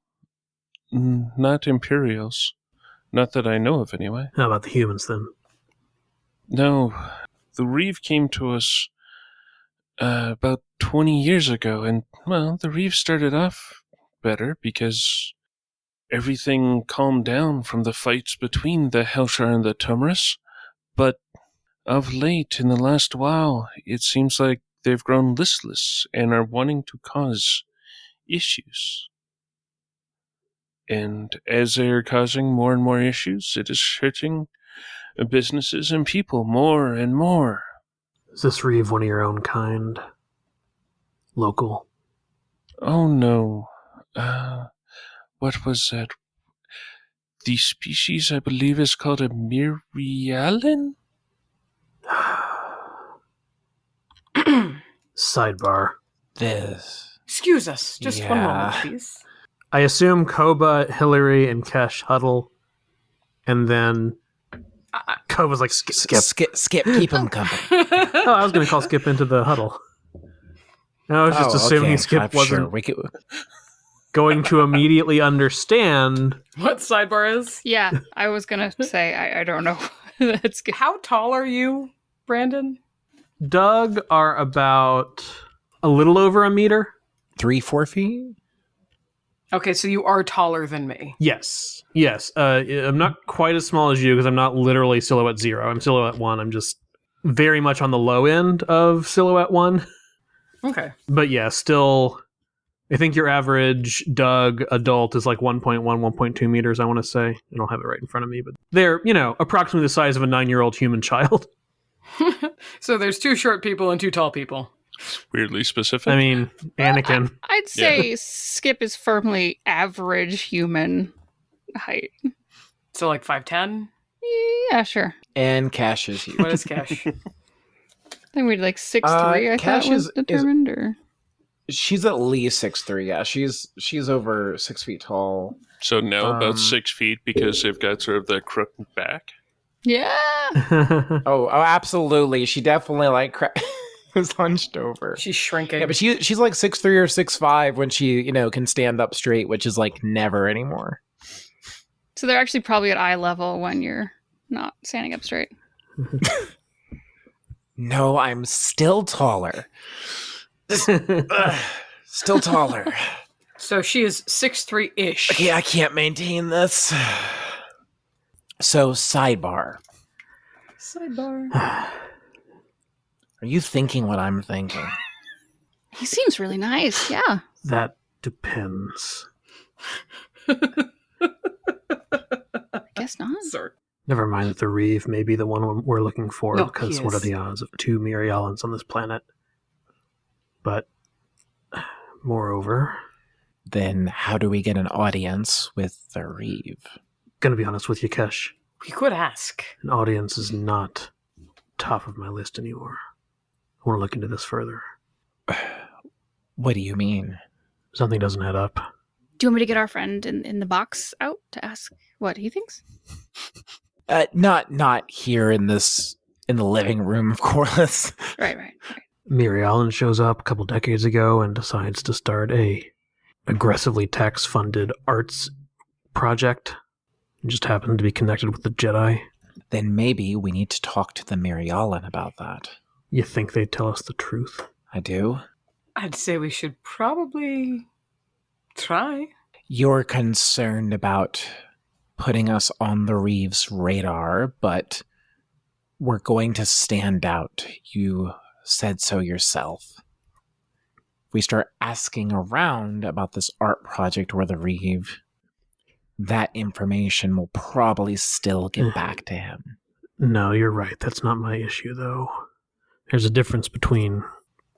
not Imperials. Not that I know of, anyway. How about the humans, then? No, the Reeve came to us about 20 years ago, and, well, the Reeve started off better because everything calmed down from the fights between the Helshar and the Tumrus, but of late, in the last while, it seems like they've grown listless and are wanting to cause issues. And as they are causing more and more issues, it is hurting businesses and people more and more. Is this Reeve one of your own kind? Local? Oh no. What was that? The species, I believe, is called a Myrialan? Sidebar. This. Excuse us, just one moment, please. I assume Koba, Hillary, and Kesh huddle, and then Koba's like, Skip. Skip, keep him company. Oh, I was going to call Skip into the huddle. I was just assuming okay. Skip wasn't Sure. going to immediately understand. What sidebar is? Yeah, I was gonna say I don't know. That's good. How tall are you, Brandon? Doug are about a little over a meter. 3-4 feet? Okay, so you are taller than me. Yes. I'm not quite as small as you because I'm not literally silhouette 0. I'm silhouette 1. I'm just very much on the low end of silhouette 1. Okay. But yeah, still, I think your average Doug adult is like 1.1, 1.2 meters, I want to say. I don't have it right in front of me, but they're, approximately the size of a 9-year-old human child. So there's 2 short people and 2 tall people. Weirdly specific. I mean, Anakin. I'd say Skip is firmly average human height. So like 5'10"? Yeah, sure. And Cash is huge. What is Cash? I think we'd like 6'3", I Cash thought was is determined, or... She's at least 6'3", yeah. She's over 6 feet tall. So now about 6 feet because they've got sort of the crooked back. Yeah! Oh, absolutely. She definitely was hunched over. She's shrinking. Yeah, but she's like 6'3" or 6'5" when she, can stand up straight, which is like never anymore. So they're actually probably at eye level when you're not standing up straight. No, I'm still taller. Still taller. So she is 6'3"-ish. Okay, I can't maintain this. So, sidebar. Sidebar. Are you thinking what I'm thinking? He seems really nice, yeah. That depends. I guess not. Sir. Never mind that the Reeve may be the one we're looking for, No, because he what are is. the odds of 2 Myrialans on this planet? But, moreover... Then how do we get an audience with the Reeve? Gonna be honest with you, Kesh. We could ask. An audience is not top of my list anymore. I want to look into this further. What do you mean? Something doesn't add up. Do you want me to get our friend in the box out to ask what he thinks? Not here in the living room, of course. Right. Myrialan shows up a couple decades ago and decides to start a aggressively tax-funded arts project. It just happened to be connected with the Jedi. Then maybe we need to talk to the Myrialan about that. You think they'd tell us the truth? I do? I'd say we should probably try. You're concerned about putting us on the Reeve's radar, but we're going to stand out. You said so yourself. If we start asking around about this art project or the Reeve, that information will probably still get back to him. No, you're right. That's not my issue, though. There's a difference between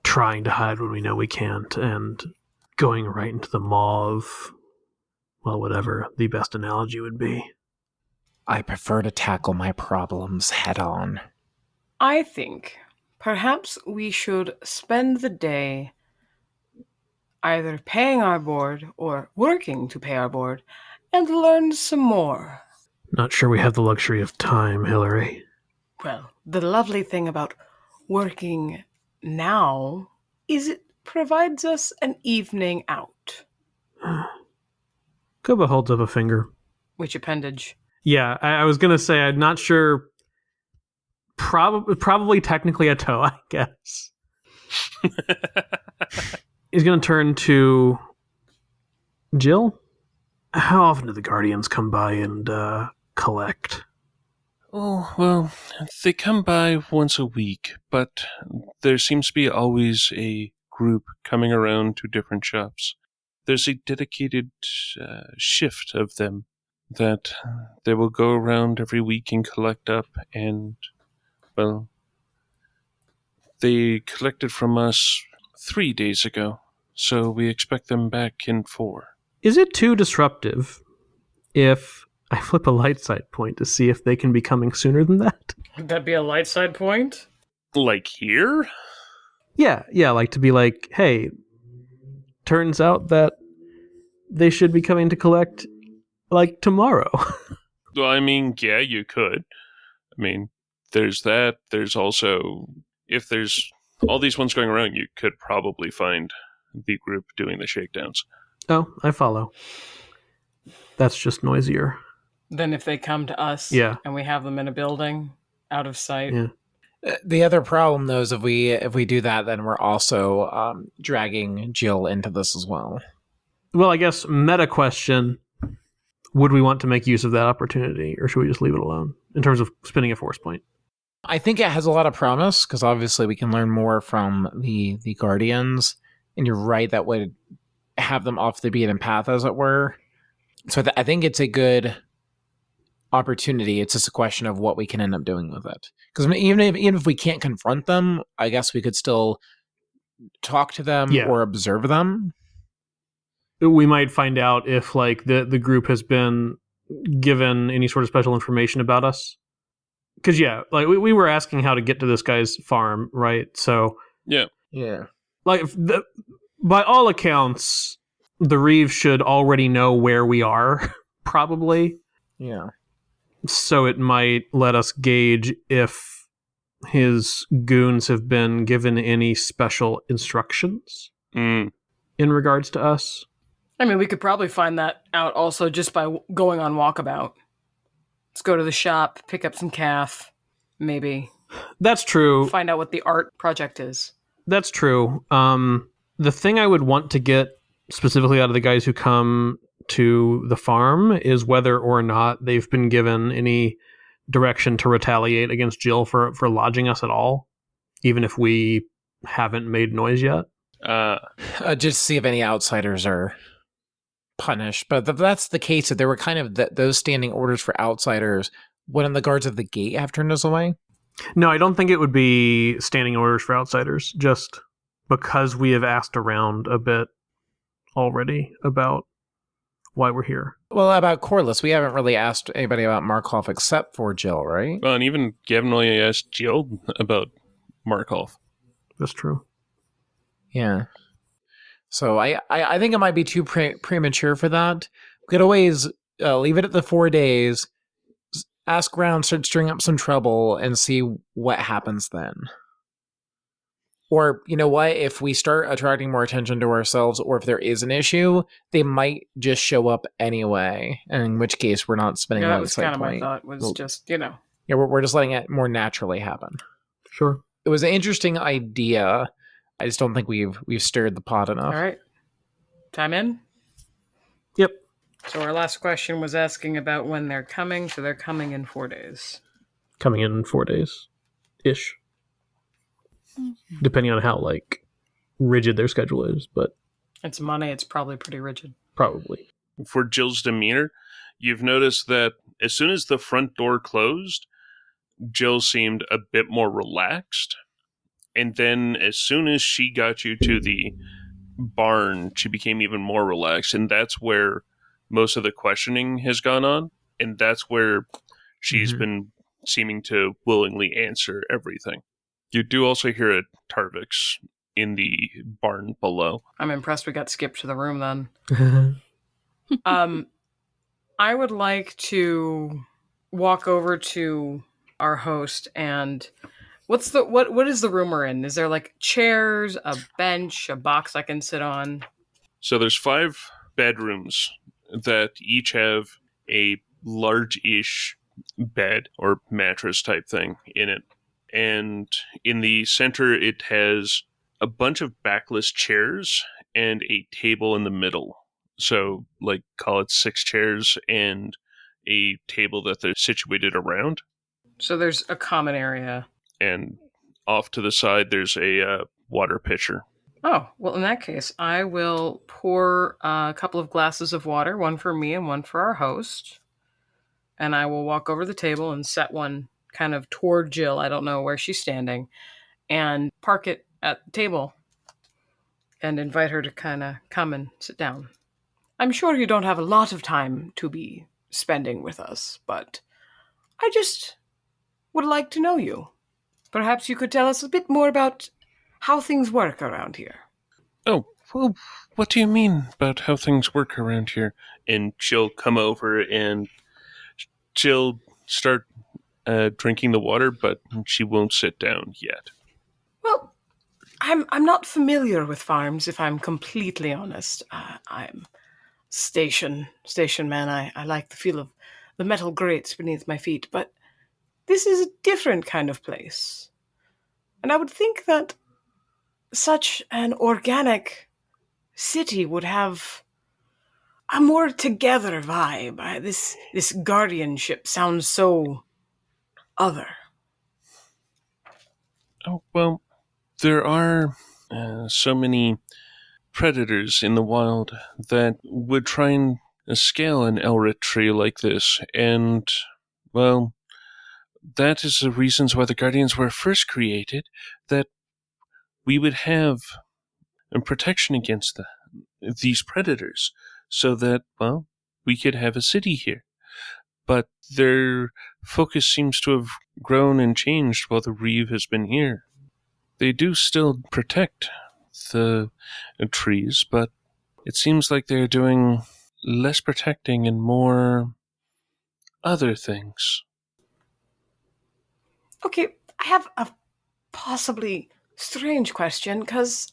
trying to hide when we know we can't and going right into the maw of, well, whatever the best analogy would be. I prefer to tackle my problems head on. I think perhaps we should spend the day either paying our board or working to pay our board and learn some more. Not sure we have the luxury of time, Hillary. Well, the lovely thing about working now is it provides us an evening out. Koba holds up a finger. Which appendage? Yeah, I was gonna say I'm not sure. Probably technically a toe, I guess. He's gonna turn to Jill. How often do the Guardians come by and collect? Oh, well, they come by once a week, but there seems to be always a group coming around to different shops. There's a dedicated shift of them that they will go around every week and collect up, and, well, they collected from us 3 days ago, so we expect them back in 4. Is it too disruptive if I flip a light side point to see if they can be coming sooner than that? Would that be a light side point? Like here? Yeah, like to be like, hey, turns out that they should be coming to collect, like, tomorrow. Well, I mean, yeah, you could. I mean, there's that. There's also, if there's all these ones going around, you could probably find the group doing the shakedowns. Oh, I follow. That's just noisier. Then if they come to us Yeah. and we have them in a building, out of sight. Yeah. The other problem, though, is if we do that, then we're also dragging Jill into this as well. Well, I guess meta question, would we want to make use of that opportunity, or should we just leave it alone in terms of spinning a force point? I think it has a lot of promise, because obviously we can learn more from the Guardians, and you're right, that would have them off the beaten path, as it were. So I think it's a good opportunity. It's just a question of what we can end up doing with it. Because even if we can't confront them, I guess we could still talk to them or observe them. We might find out if, like, the group has been given any sort of special information about us. Because, yeah, like, we were asking how to get to this guy's farm, right? So, Yeah. like, by all accounts, the Reeves should already know where we are, probably. Yeah. So it might let us gauge if his goons have been given any special instructions in regards to us. I mean, we could probably find that out also just by going on walkabout. Let's go to the shop, pick up some calf, maybe. That's true. Find out what the art project is. That's true. The thing I would want to get specifically out of the guys who come to the farm is whether or not they've been given any direction to retaliate against Jill for lodging us at all, even if we haven't made noise yet. Just see if any outsiders are punished. But if that's the case, that there were kind of those standing orders for outsiders, wouldn't the guards of the gate have turned us away? No, I don't think it would be standing orders for outsiders, just because we have asked around a bit already about why we're here. Well, about Corliss, we haven't really asked anybody about Markov except for Jill, right? Well, and even Gavin only asked Jill about Markov. That's true. Yeah. So I think it might be too premature for that. We could always leave it at the 4 days, ask around, start stirring up some trouble, and see what happens then. Or, you know what, if we start attracting more attention to ourselves, or if there is an issue, they might just show up anyway, in which case we're not spending Yeah, that a was side kind of my point. thought, was just, Yeah, we're just letting it more naturally happen. Sure. It was an interesting idea. I just don't think we've stirred the pot enough. All right. Time in? Yep. So our last question was asking about when they're coming, so they're coming in 4 days. Coming in 4 days-ish. Depending on how, like, rigid their schedule is, but... It's Monday, it's probably pretty rigid. Probably. For Jill's demeanor, you've noticed that as soon as the front door closed, Jill seemed a bit more relaxed. And then as soon as she got you to the barn, she became even more relaxed. And that's where most of the questioning has gone on. And that's where she's been seeming to willingly answer everything. You do also hear a Tarvix in the barn below. I'm impressed we got skipped to the room then. I would like to walk over to our host and what is the room we're in? Is there like chairs, a bench, a box I can sit on? So there's 5 bedrooms that each have a large-ish bed or mattress type thing in it. And in the center, it has a bunch of backless chairs and a table in the middle. So, like, call it 6 chairs and a table that they're situated around. So there's a common area. And off to the side, there's a water pitcher. Oh, well, in that case, I will pour a couple of glasses of water, one for me and one for our host. And I will walk over the table and set one kind of toward Jill. I don't know where she's standing. And park it at the table and invite her to kind of come and sit down. I'm sure you don't have a lot of time to be spending with us, but I just would like to know you. Perhaps you could tell us a bit more about how things work around here. Oh, well, what do you mean about how things work around here? And she'll come over and she'll start drinking the water, but she won't sit down yet. Well, I'm not familiar with farms, if I'm completely honest. I'm station man. I like the feel of the metal grates beneath my feet, but this is a different kind of place. And I would think that such an organic city would have a more together vibe. This guardianship sounds so other. Oh, well, there are so many predators in the wild that would try and scale an Elrit tree like this, and, well, that is the reasons why the Guardians were first created, that we would have a protection against these predators, so that, well, we could have a city here. But their focus seems to have grown and changed while the Reeve has been here. They do still protect the trees, but it seems like they're doing less protecting and more other things. Okay, I have a possibly strange question, because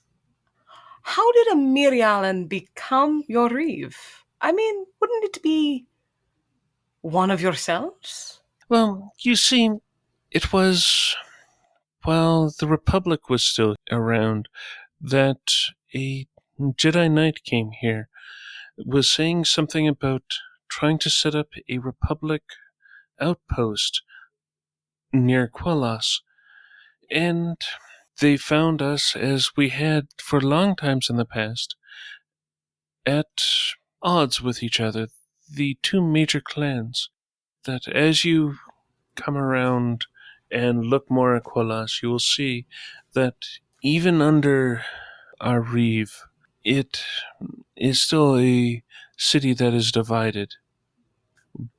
how did a Mirialan become your Reeve? I mean, wouldn't it be one of yourselves? Well, you see, it was, while the Republic was still around, that a Jedi Knight came here, was saying something about trying to set up a Republic outpost near Quellas, and they found us, as we had for long times in the past, at odds with each other, the two major clans, that as you come around and look more at Quellas, you will see that even under our Reeve, it is still a city that is divided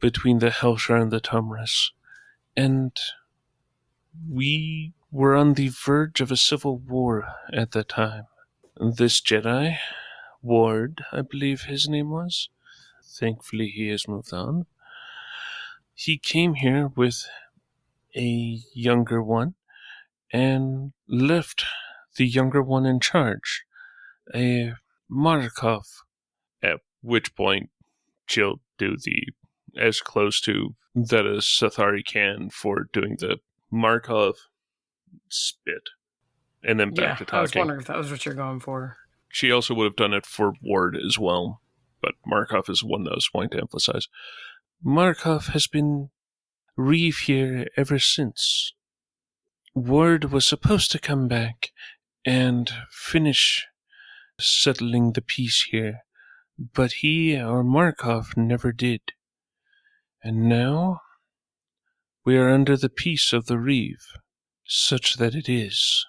between the Hellshire and the Tumris, and we were on the verge of a civil war at the time. This Jedi, Ward, I believe his name was, thankfully he has moved on, he came here with a younger one and left the younger one in charge, a Markov, at which point she'll do the as close to that as Sathari can for doing the Markov spit, and then back to talking. I was wondering if that was what you're going for. She also would have done it for Ward as well, but Markov is one that I was wanting to emphasize. Markov has been Reeve here ever since. Ward was supposed to come back and finish settling the peace here, but he or Markov never did. And now we are under the peace of the Reeve, such that it is.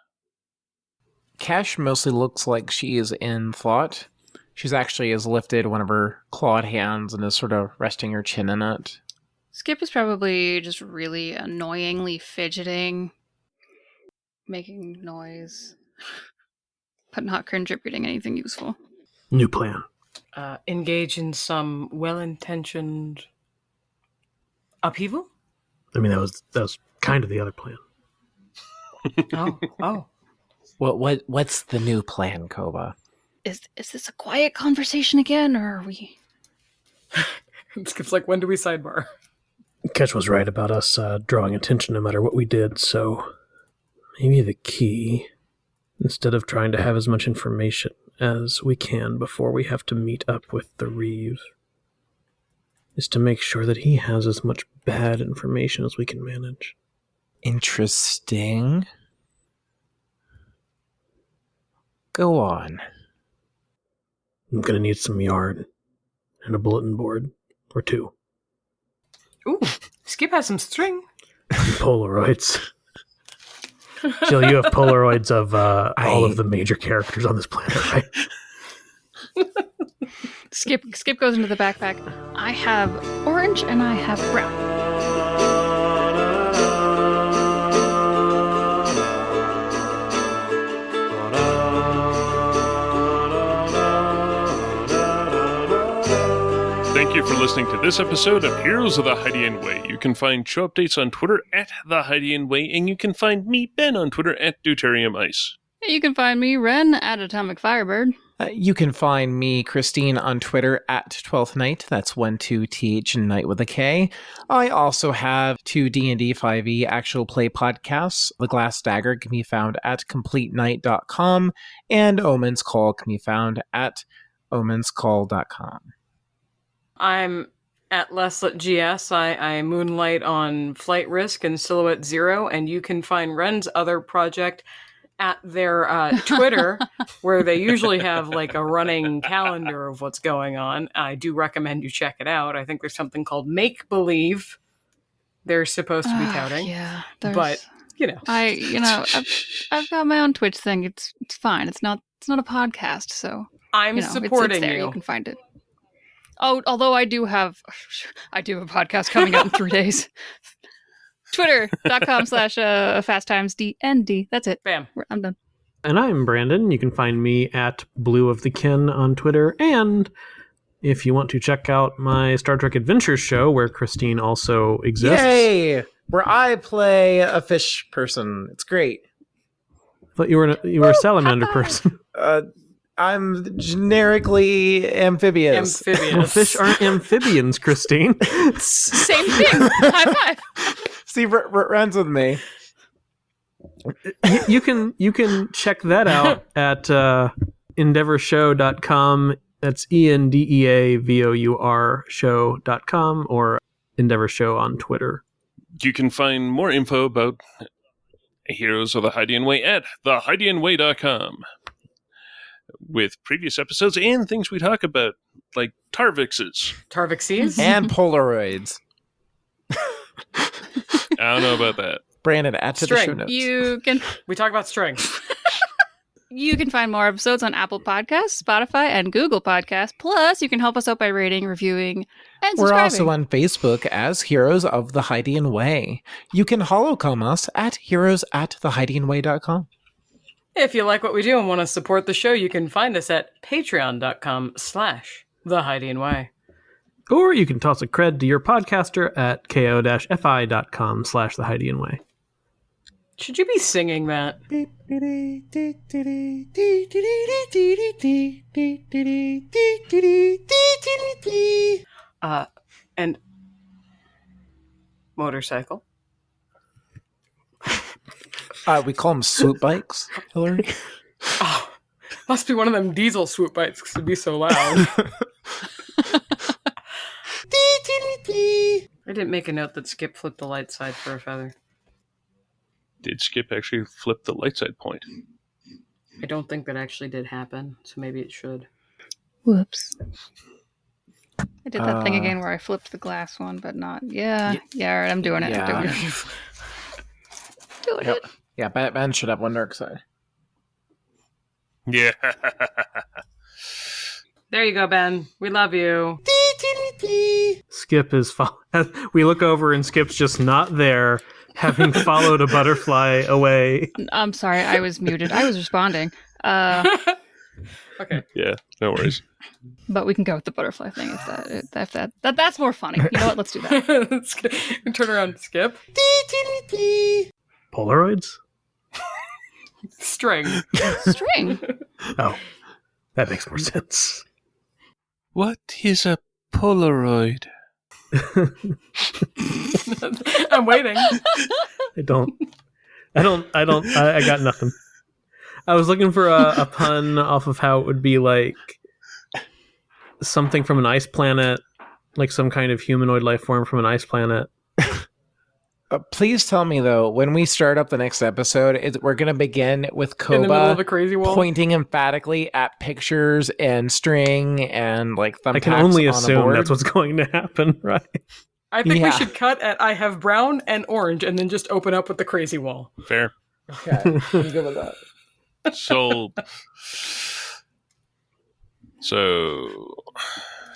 Cash mostly looks like she is in thought. She's actually has lifted one of her clawed hands and is sort of resting her chin in it. Skip is probably just really annoyingly fidgeting, making noise, but not contributing anything useful. New plan. Engage in some well-intentioned upheaval? I mean, that was kind of the other plan. Oh. What's the new plan, Koba? Is this a quiet conversation again, or are we... Skip's like, when do we sidebar? Ketch was right about us drawing attention no matter what we did, so maybe the key, instead of trying to have as much information as we can before we have to meet up with the Reeve, is to make sure that he has as much bad information as we can manage. Interesting. Go on. I'm going to need some yarn and a bulletin board or two. Ooh, Skip has some string. Polaroids. Jill, you have Polaroids of all of the major characters on this planet, right? Skip goes into the backpack. I have orange and I have brown. Thank you for listening to this episode of Heroes of the Hydian Way. You can find show updates on Twitter at The Hydian Way, and you can find me, Ben, on Twitter at Deuterium Ice. You can find me, Ren, at Atomic Firebird. You can find me, Christine, on Twitter at 12th Night. That's 12th and Night with a K. I also have two D&D 5e actual play podcasts. The Glass Dagger can be found at CompleteNight.com, and Omen's Call can be found at OmensCall.com. I'm at Leslet GS. I moonlight on Flight Risk and Silhouette Zero, and you can find Ren's other project at their Twitter, where they usually have like a running calendar of what's going on. I do recommend you check it out. I think there's something called Make Believe they're supposed to be touting. Yeah, but I've got my own Twitch thing. It's fine. It's not a podcast, so I'm supporting it's there. you. You can find it. Oh, although I do have a podcast coming out in 3 days. Twitter.com/fasttimesdnd. That's it. Bam. I'm done. And I'm Brandon. You can find me at Blue of the Kin on Twitter. And if you want to check out my Star Trek Adventures show, where Christine also exists. Yay! Where I play a fish person. It's great. I thought you were a salamander person. I'm generically amphibious. Well, fish aren't amphibians, Christine. Same thing. High five. See, runs with me. You can check that out at endeavorshow.com. That's ENDEAVOUR show.com or Endeavor Show on Twitter. You can find more info about Heroes of the Hydian Way at thehydianway.com. with previous episodes and things we talk about, like Tarvixes. Tarvixies? And Polaroids. I don't know about that. Brandon, add to the show notes. We talk about string. You can find more episodes on Apple Podcasts, Spotify, and Google Podcasts. Plus, you can help us out by rating, reviewing, and subscribing. We're also on Facebook as Heroes of the Hydian Way. You can holocom us at heroes@thehydianway.com. If you like what we do and want to support the show, you can find us at patreon.com/thehydianway. Or you can toss a cred to your podcaster at ko-fi.com/thehydianway. Should you be singing that? And motorcycle. We call them swoop bikes, Hillary. Oh, must be one of them diesel swoop bikes because it'd be so loud. I didn't make a note that Skip flipped the light side for a feather. Did Skip actually flip the light side point? I don't think that actually did happen, so maybe it should. Whoops. I did that thing again where I flipped the glass one, but not. Yeah, all right, I'm doing it. Yeah. I'm doing it. Doing it. Yeah, Ben should have one dark side. Yeah. There you go, Ben. We love you. Skip is... We look over and Skip's just not there, having followed a butterfly away. I'm sorry, I was muted. I was responding. Okay. Yeah, no worries. But we can go with the butterfly thing if that's more funny. You know what? Let's do that. Turn around, Skip. Polaroids? String. String. Oh, that makes more sense. What is a Polaroid. I'm waiting. I got nothing. I was looking for a pun off of how it would be like something from an ice planet, like some kind of humanoid life form from an ice planet. Please tell me, though, when we start up the next episode, we're going to begin with In the middle Koba of a crazy wall. pointing emphatically at pictures and string and like thumbtacks. I can only on a assume board. that's what's going to happen, right? I think we Yeah. should cut at I have brown and orange and then just open up with the crazy wall. Fair. Okay, I'm good with that. So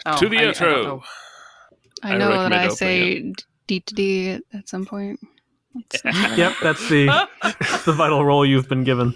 Oh, to the I don't outro. know. I I know that recommend I opening say D to D at some point. Yep, that's the vital role you've been given.